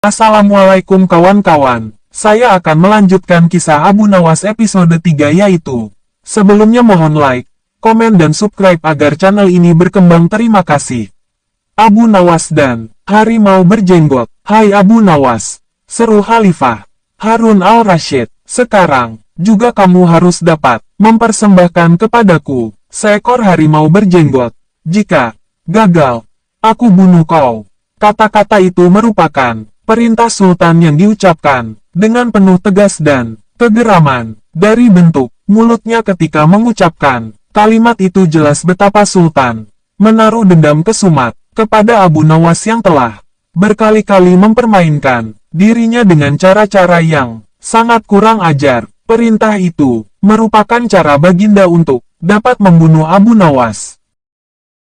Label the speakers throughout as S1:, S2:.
S1: Assalamualaikum kawan-kawan, saya akan melanjutkan kisah Abu Nawas episode 3 yaitu. Sebelumnya mohon like, komen dan subscribe agar channel ini berkembang, terima kasih. Abu Nawas dan Harimau Berjenggot. Hai Abu Nawas, seru Khalifah Harun al-Rashid, sekarang juga kamu harus dapat mempersembahkan kepadaku seekor harimau berjenggot. Jika gagal, aku bunuh kau. Kata-kata itu merupakan perintah Sultan yang diucapkan dengan penuh tegas dan kegeraman. Dari bentuk mulutnya ketika mengucapkan kalimat itu jelas betapa Sultan menaruh dendam kesumat kepada Abu Nawas yang telah berkali-kali mempermainkan dirinya dengan cara-cara yang sangat kurang ajar. Perintah itu merupakan cara Baginda untuk dapat membunuh Abu Nawas.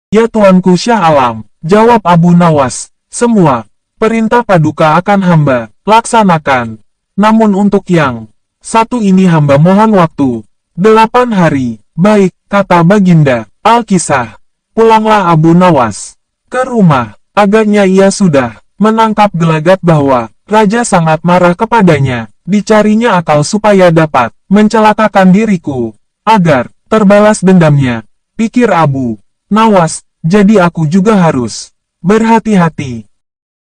S1: Ya Tuanku Syah Alam, jawab Abu Nawas, semua perintah paduka akan hamba laksanakan. Namun untuk yang satu ini hamba mohon waktu 8 hari. Baik, kata Baginda. Al-Kisah. Pulanglah Abu Nawas ke rumah. Agaknya ia sudah menangkap gelagat bahwa raja sangat marah kepadanya. Dicarinya akal supaya dapat mencelakakan diriku, agar terbalas dendamnya. Pikir Abu Nawas, jadi aku juga harus berhati-hati.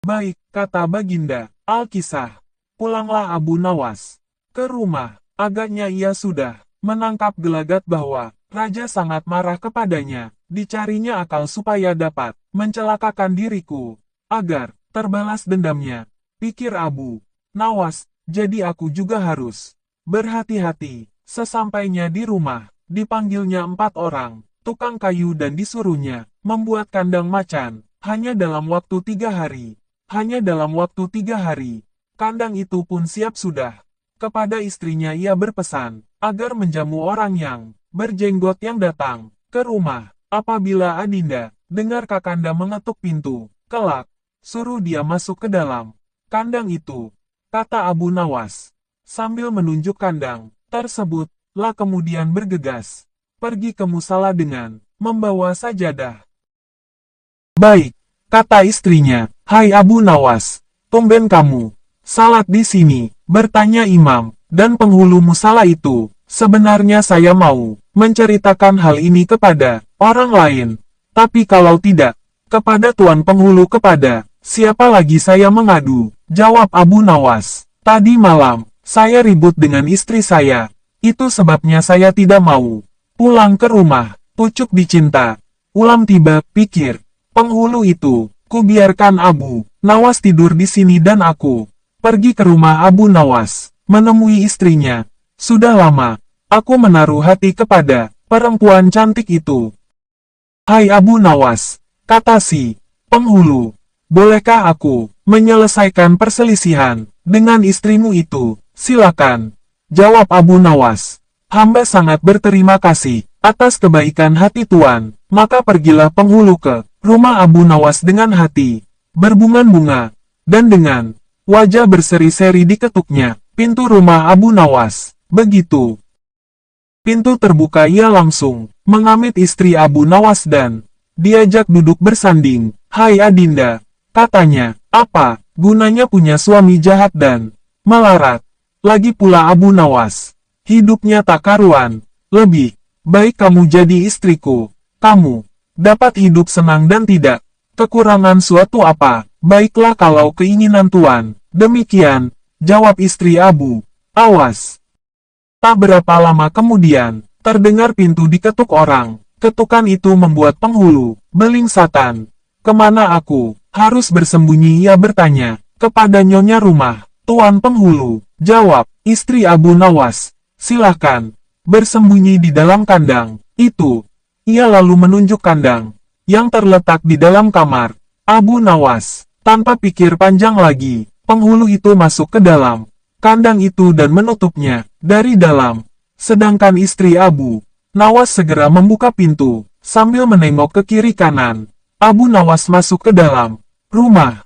S1: Baik, kata Baginda. Al-Kisah. Pulanglah Abu Nawas ke rumah. Agaknya ia sudah menangkap gelagat bahwa raja sangat marah kepadanya. Dicarinya akal supaya dapat mencelakakan diriku, agar terbalas dendamnya. Pikir Abu Nawas, jadi aku juga harus berhati-hati. Sesampainya di rumah, dipanggilnya 4 orang tukang kayu dan disuruhnya membuat kandang macan. Hanya dalam waktu 3 hari. Hanya dalam waktu 3 hari, kandang itu pun siap sudah. Kepada istrinya ia berpesan agar menjamu orang yang berjenggot yang datang ke rumah. Apabila Adinda dengar Kakanda mengetuk pintu, kelak suruh dia masuk ke dalam kandang itu, kata Abu Nawas. Sambil menunjuk kandang tersebut, lah kemudian bergegas pergi ke musala dengan membawa sajadah. Baik, kata istrinya. Hai Abu Nawas, tumben kamu salat di sini, bertanya imam dan penghulu musala itu. Sebenarnya saya mau menceritakan hal ini kepada orang lain, tapi kalau tidak kepada tuan penghulu, kepada siapa lagi saya mengadu? Jawab Abu Nawas. Tadi malam saya ribut dengan istri saya, itu sebabnya saya tidak mau pulang ke rumah. Pucuk dicinta ulam tiba, pikir penghulu itu. Ku biarkan Abu Nawas tidur di sini dan aku pergi ke rumah Abu Nawas, menemui istrinya. Sudah lama aku menaruh hati kepada perempuan cantik itu. Hai Abu Nawas, kata si penghulu, bolehkah aku menyelesaikan perselisihan dengan istrimu itu? Silakan, jawab Abu Nawas. Hamba sangat berterima kasih atas kebaikan hati tuan. Maka pergilah penghulu ke rumah Abu Nawas dengan hati berbunga-bunga, dan dengan wajah berseri-seri diketuknya pintu rumah Abu Nawas. Begitu pintu terbuka, ia langsung mengamit istri Abu Nawas dan diajak duduk bersanding. Hai Adinda, katanya, apa gunanya punya suami jahat dan melarat? Lagi pula Abu Nawas hidupnya tak karuan. Lebih baik kamu jadi istriku. Kamu dapat hidup senang dan tidak kekurangan suatu apa. Baiklah kalau keinginan tuan. Demikian, jawab istri Abu Nawas. Tak berapa lama kemudian, terdengar pintu diketuk orang. Ketukan itu membuat penghulu belingsatan. Kemana aku harus bersembunyi, ia bertanya kepada nyonya rumah. Tuan penghulu, jawab istri Abu Nawas. Silahkan bersembunyi di dalam kandang itu. Ia lalu menunjuk kandang yang terletak di dalam kamar Abu Nawas. Tanpa pikir panjang lagi, penghulu itu masuk ke dalam kandang itu dan menutupnya dari dalam. Sedangkan istri Abu Nawas segera membuka pintu sambil menengok ke kiri kanan. Abu Nawas masuk ke dalam rumah.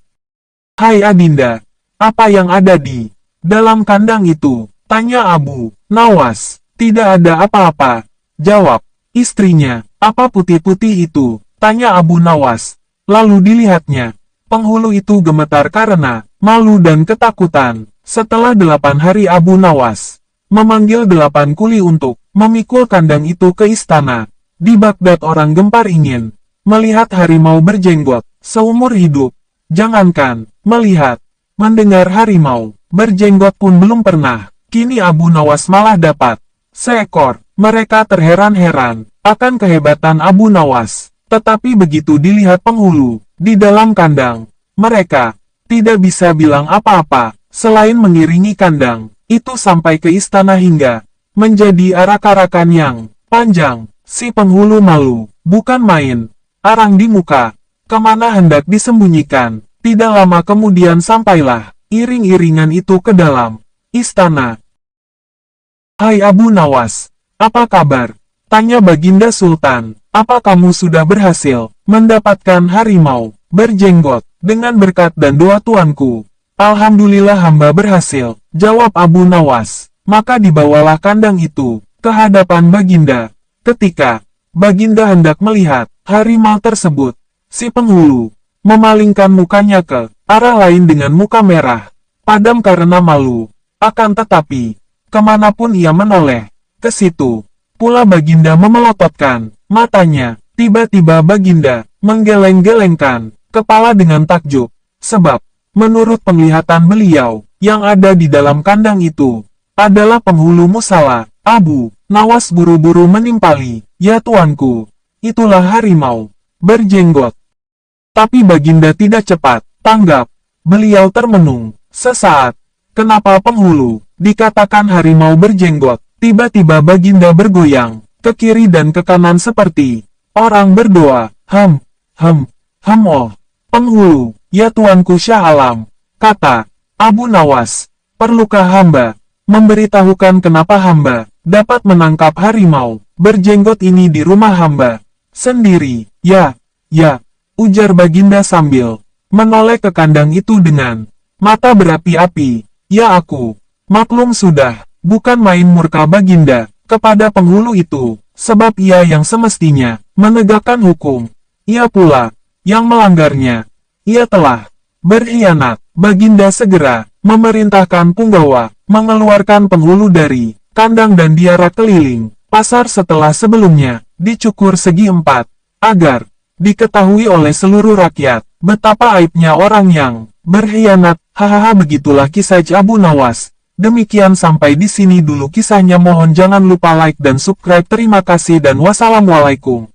S1: Hai Adinda, apa yang ada di dalam kandang itu? Tanya Abu Nawas. Tidak ada apa-apa, jawab istrinya. Apa putih-putih itu? Tanya Abu Nawas. Lalu dilihatnya Penghulu itu gemetar karena malu dan ketakutan. Setelah 8 hari Abu Nawas memanggil 8 kuli untuk memikul kandang itu ke istana. Di Baghdad orang gempar ingin melihat harimau berjenggot seumur hidup. Jangankan melihat, mendengar harimau berjenggot pun belum pernah. Kini Abu Nawas malah dapat seekor. Mereka terheran-heran akan kehebatan Abu Nawas. Tetapi begitu dilihat penghulu di dalam kandang, mereka tidak bisa bilang apa-apa selain mengiringi kandang itu sampai ke istana hingga menjadi arak-arakan yang panjang. Si penghulu malu, bukan main, arang di muka, kemana hendak disembunyikan. Tidak lama kemudian sampailah iring-iringan itu ke dalam istana. "Hai Abu Nawas, apa kabar?" tanya Baginda Sultan. "Apa kamu sudah berhasil mendapatkan harimau berjenggot dengan berkat dan doa tuanku?" "Alhamdulillah hamba berhasil," jawab Abu Nawas. Maka dibawalah kandang itu ke hadapan Baginda. Ketika Baginda hendak melihat harimau tersebut, si penghulu memalingkan mukanya ke arah lain dengan muka merah, padam karena malu. Akan tetapi, kemanapun ia menoleh, ke situ pula Baginda memelototkan matanya. Tiba-tiba Baginda menggeleng-gelengkan kepala dengan takjub, sebab menurut penglihatan beliau, yang ada di dalam kandang itu adalah penghulu musala. Abu Nawas buru-buru menimpali, "Ya tuanku, itulah harimau berjenggot." Tapi Baginda tidak cepat tanggap. Beliau termenung sesaat. Kenapa penghulu dikatakan harimau berjenggot? Tiba-tiba Baginda bergoyang ke kiri dan ke kanan seperti orang berdoa. Oh, penghulu, ya tuanku Syah Alam," kata Abu Nawas. "Perlukah hamba memberitahukan kenapa hamba dapat menangkap harimau berjenggot ini di rumah hamba sendiri?" Ya, ujar Baginda sambil menoleh ke kandang itu dengan mata berapi-api. "Ya aku maklum sudah." Bukan main murka Baginda kepada penghulu itu, sebab ia yang semestinya menegakkan hukum. Ia pula yang melanggarnya. Ia telah berkhianat. Baginda segera memerintahkan punggawa mengeluarkan penghulu dari kandang dan diarak keliling pasar setelah sebelumnya dicukur segi 4, agar diketahui oleh seluruh rakyat betapa aibnya orang yang berkhianat. Hahaha, begitulah kisah Abu Nawas. Demikian sampai di sini dulu kisahnya, mohon jangan lupa like dan subscribe. Terima kasih dan wassalamualaikum.